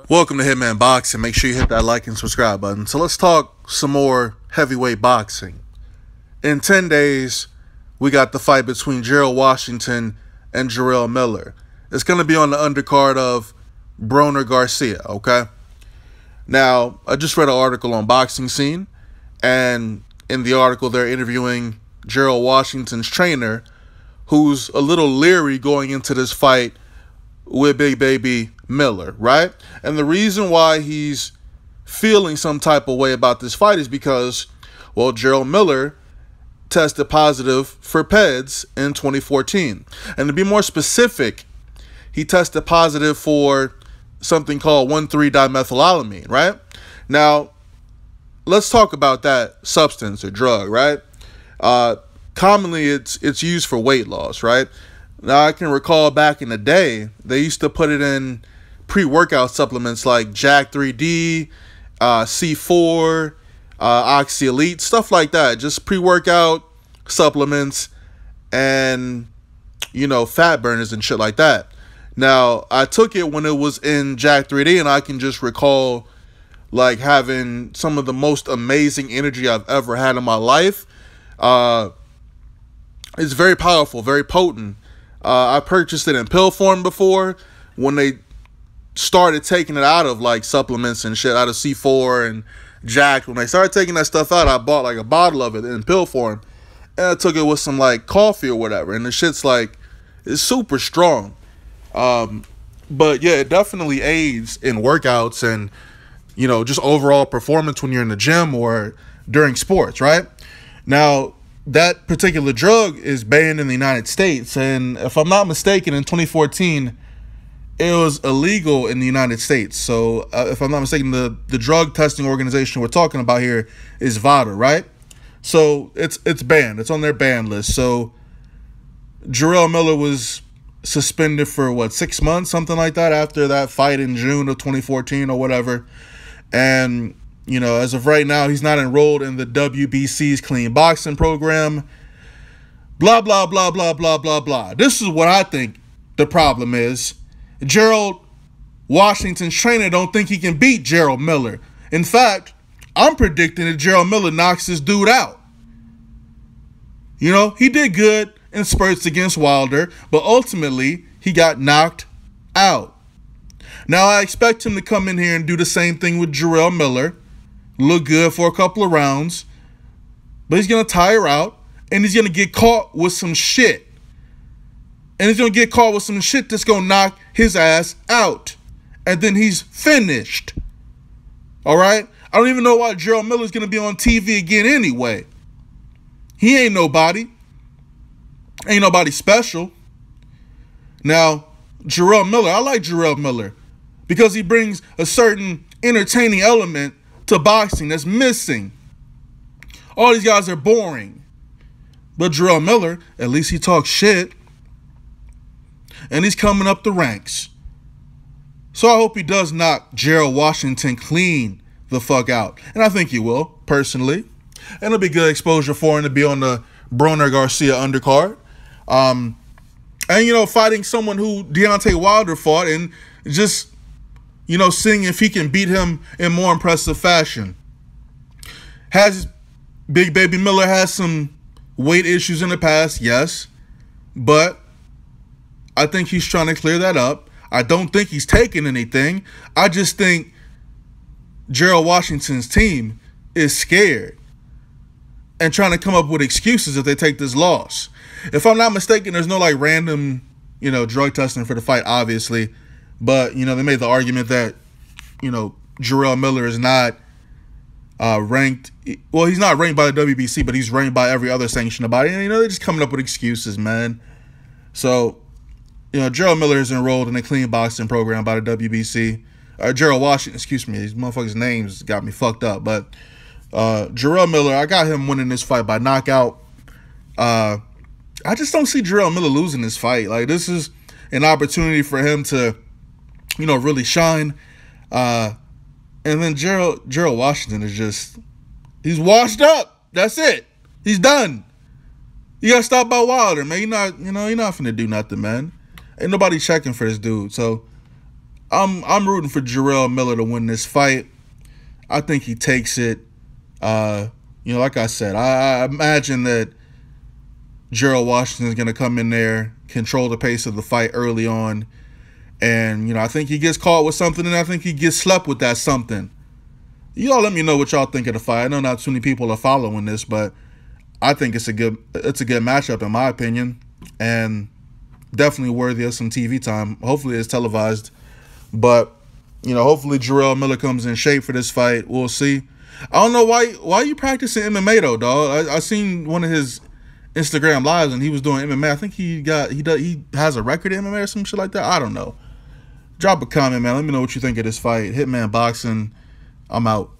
Welcome to Hitman Boxing. Make sure you hit that like and subscribe button. So let's talk some more heavyweight boxing. In 10 days, we got the fight between Gerald Washington and Jarrell Miller. It's going to be on the undercard of Broner Garcia, okay? Now, I just read an article on Boxing Scene, and in the article they're interviewing Gerald Washington's trainer, who's a little leery going into this fight with Big Baby Miller, right? And the reason why he's feeling some type of way about this fight is because, well, Gerald Miller tested positive for PEDs in 2014. And to be more specific, he tested positive for something called 1,3-dimethylamine, right? Now, let's talk about that substance or drug, right? Commonly, it's used for weight loss, right? Now, I can recall back in the day, they used to put it in pre-workout supplements like Jack 3D, C4, Oxy Elite, stuff like that. Just pre-workout supplements and, fat burners and shit like that. Now, I took it when it was in Jack 3D, and I can just recall, like, having some of the most amazing energy I've ever had in my life. It's very powerful, very potent. I purchased it in pill form before when they started taking it out of like supplements and shit, out of C4 and Jack. When they started taking that stuff out, I bought like a bottle of it in pill form, and I took it with some like coffee or whatever, and the shit's like, it's super strong. But yeah, it definitely aids in workouts and, just overall performance when you're in the gym or during sports, right? Now, that particular drug is banned in the United States, and if I'm not mistaken, in 2014, it was illegal in the United States. So, if I'm not mistaken, the drug testing organization we're talking about here is VADA, right? So, it's banned. It's on their ban list. So, Jarrell Miller was suspended for, 6 months, something like that, after that fight in June of 2014 or whatever. And as of right now, he's not enrolled in the WBC's clean boxing program. Blah, blah, blah, blah, blah, blah, blah. This is what I think the problem is. Gerald Washington's trainer don't think he can beat Gerald Miller. In fact, I'm predicting that Gerald Miller knocks this dude out. He did good in spurts against Wilder, but ultimately, he got knocked out. Now, I expect him to come in here and do the same thing with Jarrell Miller. Look good for a couple of rounds, but he's going to tire out, and he's going to get caught with some shit. And he's going to get caught with some shit that's going to knock his ass out. And then he's finished. All right? I don't even know why Gerald Miller's going to be on TV again anyway. He ain't nobody. Ain't nobody special. Now, Jarrell Miller, I like Jarrell Miller because he brings a certain entertaining element to boxing that's missing. All these guys are boring. But Jarrell Miller, at least he talks shit. And he's coming up the ranks. So I hope he does knock Gerald Washington clean the fuck out. And I think he will, personally. And it'll be good exposure for him to be on the Broner Garcia undercard. And, fighting someone who Deontay Wilder fought and just, seeing if he can beat him in more impressive fashion. Big Baby Miller has some weight issues in the past, yes. But I think he's trying to clear that up. I don't think he's taking anything. I just think Gerald Washington's team is scared and trying to come up with excuses if they take this loss. If I'm not mistaken, there's no random, drug testing for the fight, obviously. But, they made the argument that, Jarrell Miller is not ranked. Well, he's not ranked by the WBC, but he's ranked by every other sanctioned body. And, they're just coming up with excuses, man. So, Gerald Miller is enrolled in a clean boxing program by the WBC. Gerald Washington, excuse me. These motherfuckers' names got me fucked up. But Jarrell Miller, I got him winning this fight by knockout. I just don't see Jarrell Miller losing this fight. Like, this is an opportunity for him to, really shine. And then Gerald Washington is just, he's washed up. That's it. He's done. You got stopped by Wilder, man. You're not finna do nothing, man. Ain't nobody checking for this dude. So I'm rooting for Jarrell Miller to win this fight. I think he takes it. Like I said, I imagine that Gerald Washington is going to come in there, control the pace of the fight early on. And, I think he gets caught with something, and I think he gets slept with that something. Y'all let me know what y'all think of the fight. I know not too many people are following this, but I think it's a good matchup in my opinion, and definitely worthy of some TV time. Hopefully it's televised. But, hopefully Jarrell Miller comes in shape for this fight. We'll see. I don't know why you practicing MMA though, dog. I seen one of his Instagram lives and he was doing MMA. I think he has a record in MMA or some shit like that. I don't know. Drop a comment, man. Let me know what you think of this fight. Hitman Boxing. I'm out.